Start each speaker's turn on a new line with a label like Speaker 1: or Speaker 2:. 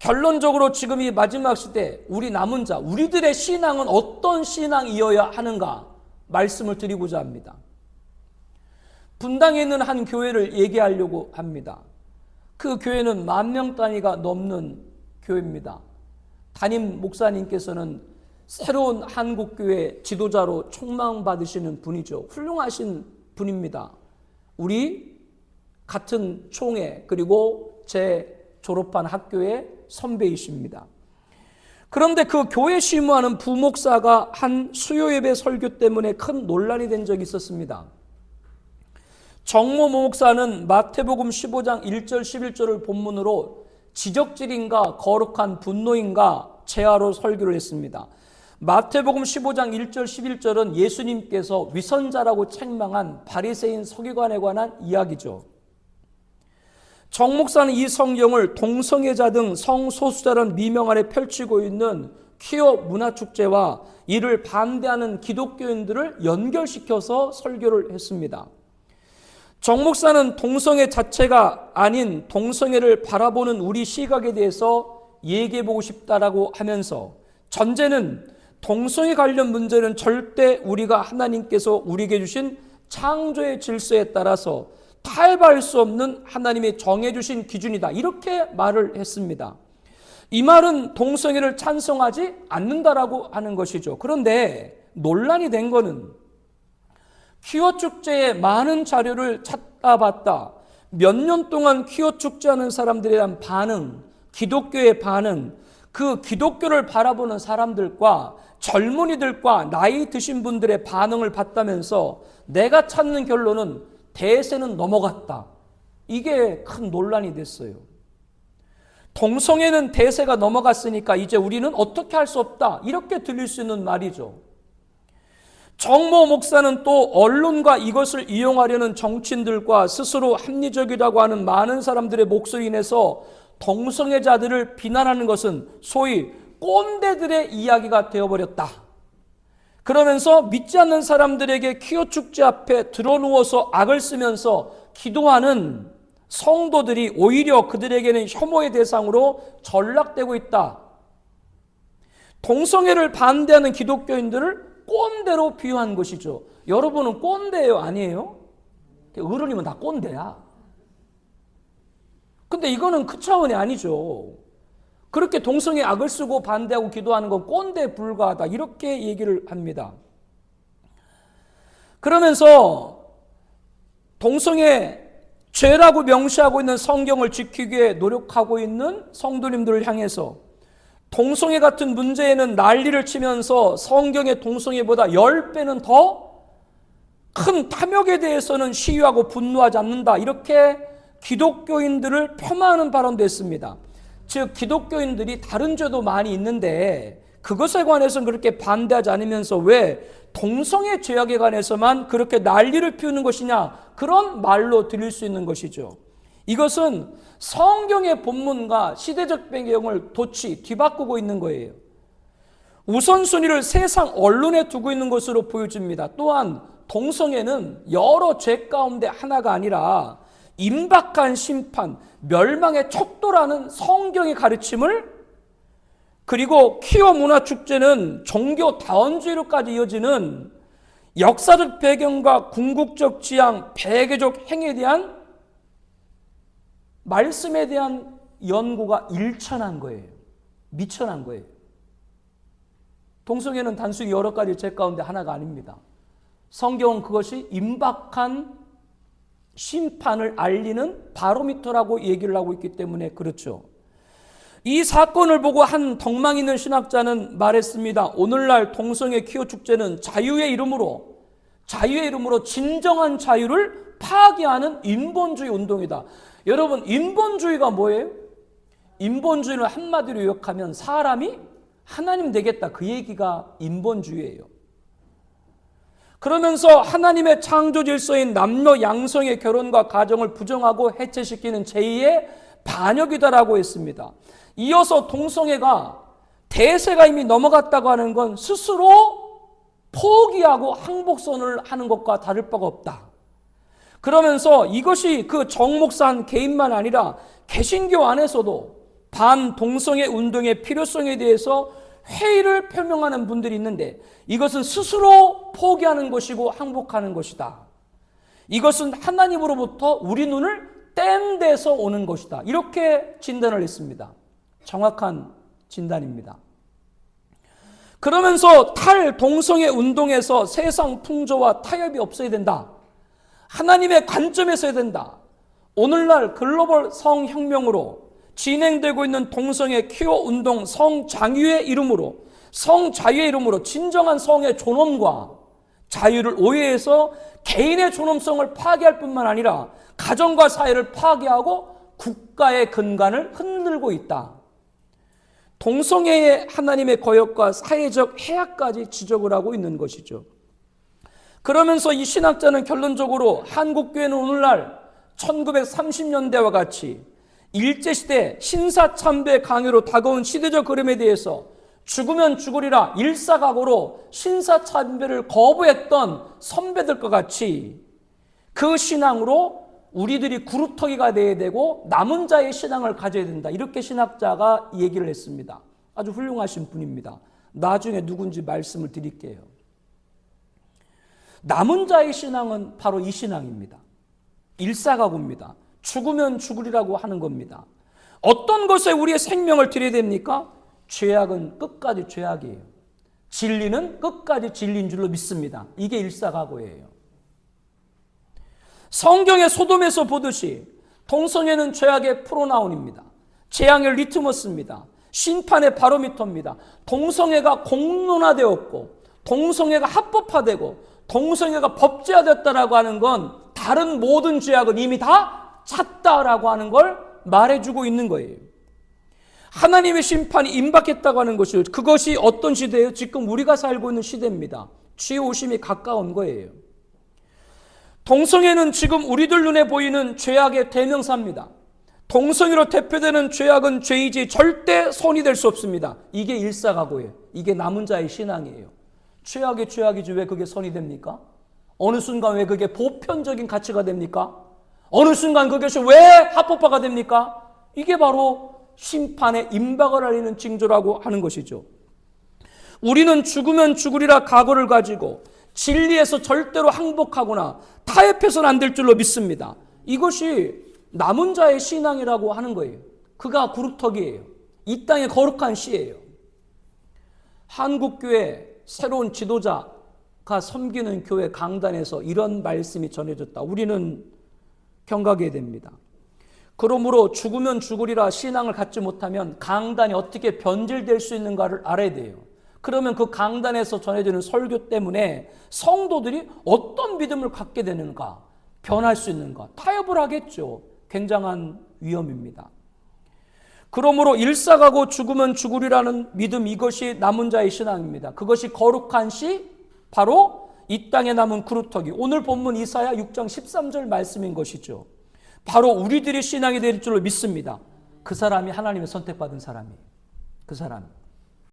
Speaker 1: 결론적으로 지금 이 마지막 시대 우리 남은 자, 우리들의 신앙은 어떤 신앙이어야 하는가 말씀을 드리고자 합니다. 분당에 있는 한 교회를 얘기하려고 합니다. 그 교회는 10,000명 단위가 넘는 교회입니다. 담임 목사님께서는 새로운 한국교회 지도자로 촉망받으시는 분이죠. 훌륭하신 분입니다. 우리 같은 총회 그리고 제 졸업한 학교의 선배이십니다. 그런데 그 교회 시무하는 부목사가 한 수요예배 설교 때문에 큰 논란이 된 적이 있었습니다. 정모 목사는 마태복음 15장 1절 11절을 본문으로 지적질인가 거룩한 분노인가 제하로 설교를 했습니다. 마태복음 15장 1절 11절은 예수님께서 위선자라고 책망한 바리새인 서기관에 관한 이야기죠. 정 목사는 이 성경을 동성애자 등 성소수자라는 미명 아래 펼치고 있는 퀴어 문화축제와 이를 반대하는 기독교인들을 연결시켜서 설교를 했습니다. 정 목사는 동성애 자체가 아닌 동성애를 바라보는 우리 시각에 대해서 얘기해보고 싶다라고 하면서 전제는 동성애 관련 문제는 절대 우리가 하나님께서 우리에게 주신 창조의 질서에 따라서 타협할 수 없는 하나님의 정해주신 기준이다. 이렇게 말을 했습니다. 이 말은 동성애를 찬성하지 않는다라고 하는 것이죠. 그런데 논란이 된 거는 퀴어 축제에 많은 자료를 찾다 봤다. 몇 년 동안 퀴어 축제하는 사람들에 대한 반응, 기독교의 반응, 그 기독교를 바라보는 사람들과 젊은이들과 나이 드신 분들의 반응을 봤다면서 내가 찾는 결론은 대세는 넘어갔다. 이게 큰 논란이 됐어요. 동성애는 대세가 넘어갔으니까 이제 우리는 어떻게 할 수 없다. 이렇게 들릴 수 있는 말이죠. 정모 목사는 또 언론과 이것을 이용하려는 정치인들과 스스로 합리적이라고 하는 많은 사람들의 목소리 인해서 동성애자들을 비난하는 것은 소위 꼰대들의 이야기가 되어버렸다. 그러면서 믿지 않는 사람들에게 퀴어 축제 앞에 드러누워서 악을 쓰면서 기도하는 성도들이 오히려 그들에게는 혐오의 대상으로 전락되고 있다. 동성애를 반대하는 기독교인들을 꼰대로 비유한 것이죠. 여러분은 꼰대예요? 아니에요? 어른이면 다 꼰대야. 근데 이거는 그 차원이 아니죠. 그렇게 동성애 악을 쓰고 반대하고 기도하는 건 꼰대에 불과하다. 이렇게 얘기를 합니다. 그러면서 동성애 죄라고 명시하고 있는 성경을 지키기 위해 노력하고 있는 성도님들을 향해서 동성애 같은 문제에는 난리를 치면서 성경의 동성애보다 10배는 더 큰 탐욕에 대해서는 시위하고 분노하지 않는다. 이렇게 기독교인들을 폄하하는 발언도 했습니다. 즉 기독교인들이 다른 죄도 많이 있는데 그것에 관해서는 그렇게 반대하지 않으면서 왜 동성애 죄악에 관해서만 그렇게 난리를 피우는 것이냐, 그런 말로 들릴 수 있는 것이죠. 이것은 성경의 본문과 시대적 배경을 도치 뒤바꾸고 있는 거예요. 우선순위를 세상 언론에 두고 있는 것으로 보여집니다. 또한 동성애는 여러 죄 가운데 하나가 아니라 임박한 심판, 멸망의 척도라는 성경의 가르침을, 그리고 퀴어 문화축제는 종교 다원주의로까지 이어지는 역사적 배경과 궁극적 지향, 배교적 행위에 대한 말씀에 대한 연구가 일천한 거예요. 미천한 거예요. 동성애는 단순히 여러 가지 죄 가운데 하나가 아닙니다. 성경은 그것이 임박한 심판을 알리는 바로미터라고 얘기를 하고 있기 때문에 그렇죠. 이 사건을 보고 한 덕망 있는 신학자는 말했습니다. 오늘날 동성애 퀴어 축제는 자유의 이름으로 진정한 자유를 파괴하는 인본주의 운동이다. 여러분, 인본주의가 뭐예요? 인본주의를 한마디로 요약하면 사람이 하나님 되겠다, 그 얘기가 인본주의예요. 그러면서 하나님의 창조 질서인 남녀 양성의 결혼과 가정을 부정하고 해체시키는 제2의 반역이다라고 했습니다. 이어서 동성애가 대세가 이미 넘어갔다고 하는 건 스스로 포기하고 항복선을 하는 것과 다를 바가 없다. 그러면서 이것이 그 정 목사 한 개인만 아니라 개신교 안에서도 반동성애 운동의 필요성에 대해서 회의를 표명하는 분들이 있는데 이것은 스스로 포기하는 것이고 항복하는 것이다. 이것은 하나님으로부터 우리 눈을 뗀 데서 오는 것이다. 이렇게 진단을 했습니다. 정확한 진단입니다. 그러면서 탈동성애 운동에서 세상 풍조와 타협이 없어야 된다. 하나님의 관점에서 해야 된다. 오늘날 글로벌 성혁명으로 진행되고 있는 동성애 퀴어 운동 성장유의 이름으로 성자유의 이름으로 진정한 성의 존엄과 자유를 오해해서 개인의 존엄성을 파괴할 뿐만 아니라 가정과 사회를 파괴하고 국가의 근간을 흔들고 있다. 동성애의 하나님의 거역과 사회적 해악까지 지적을 하고 있는 것이죠. 그러면서 이 신학자는 결론적으로 한국교회는 오늘날 1930년대와 같이 일제시대 신사참배 강요로 다가온 시대적 흐름에 대해서 죽으면 죽으리라 일사각오로 신사참배를 거부했던 선배들과 같이 그 신앙으로 우리들이 구루터기가 돼야 되고 남은 자의 신앙을 가져야 된다. 이렇게 신학자가 얘기를 했습니다. 아주 훌륭하신 분입니다. 나중에 누군지 말씀을 드릴게요. 남은 자의 신앙은 바로 이 신앙입니다. 일사각오입니다. 죽으면 죽으리라고 하는 겁니다. 어떤 것에 우리의 생명을 드려야 됩니까? 죄악은 끝까지 죄악이에요. 진리는 끝까지 진리인 줄로 믿습니다. 이게 일사각오예요. 성경의 소돔에서 보듯이 동성애는 죄악의 프로나운입니다. 재앙의 리트머스입니다. 심판의 바로미터입니다. 동성애가 공론화되었고 동성애가 합법화되고 동성애가 법제화됐다라고 하는 건 다른 모든 죄악은 이미 다 찼다라고 하는 걸 말해주고 있는 거예요. 하나님의 심판이 임박했다고 하는 것이 그것이 어떤 시대예요? 지금 우리가 살고 있는 시대입니다. 주의 오심이 가까운 거예요. 동성애는 지금 우리들 눈에 보이는 죄악의 대명사입니다. 동성애로 대표되는 죄악은 죄이지 절대 선이 될 수 없습니다. 이게 일사각오예요. 이게 남은 자의 신앙이에요. 죄악이 죄악이지 왜 그게 선이 됩니까? 어느 순간 왜 그게 보편적인 가치가 됩니까? 어느 순간 그것이 왜 합법화가 됩니까? 이게 바로 심판의 임박을 알리는 징조라고 하는 것이죠. 우리는 죽으면 죽으리라 각오를 가지고 진리에서 절대로 항복하거나 타협해서는 안 될 줄로 믿습니다. 이것이 남은 자의 신앙이라고 하는 거예요. 그가 구루터기예요. 이 땅의 거룩한 씨예요. 한국교회 새로운 지도자가 섬기는 교회 강단에서 이런 말씀이 전해졌다. 우리는 경각해야 됩니다. 그러므로 죽으면 죽으리라 신앙을 갖지 못하면 강단이 어떻게 변질될 수 있는가를 알아야 돼요. 그러면 그 강단에서 전해지는 설교 때문에 성도들이 어떤 믿음을 갖게 되는가, 변할 수 있는가, 타협을 하겠죠. 굉장한 위험입니다. 그러므로 일사가고 죽으면 죽으리라는 믿음, 이것이 남은 자의 신앙입니다. 그것이 거룩한 시, 바로 이 땅에 남은 구루터기. 오늘 본문 이사야 6장 13절 말씀인 것이죠. 바로 우리들의 신앙이 될 줄로 믿습니다. 그 사람이 하나님의 선택받은 사람이에요. 그 사람.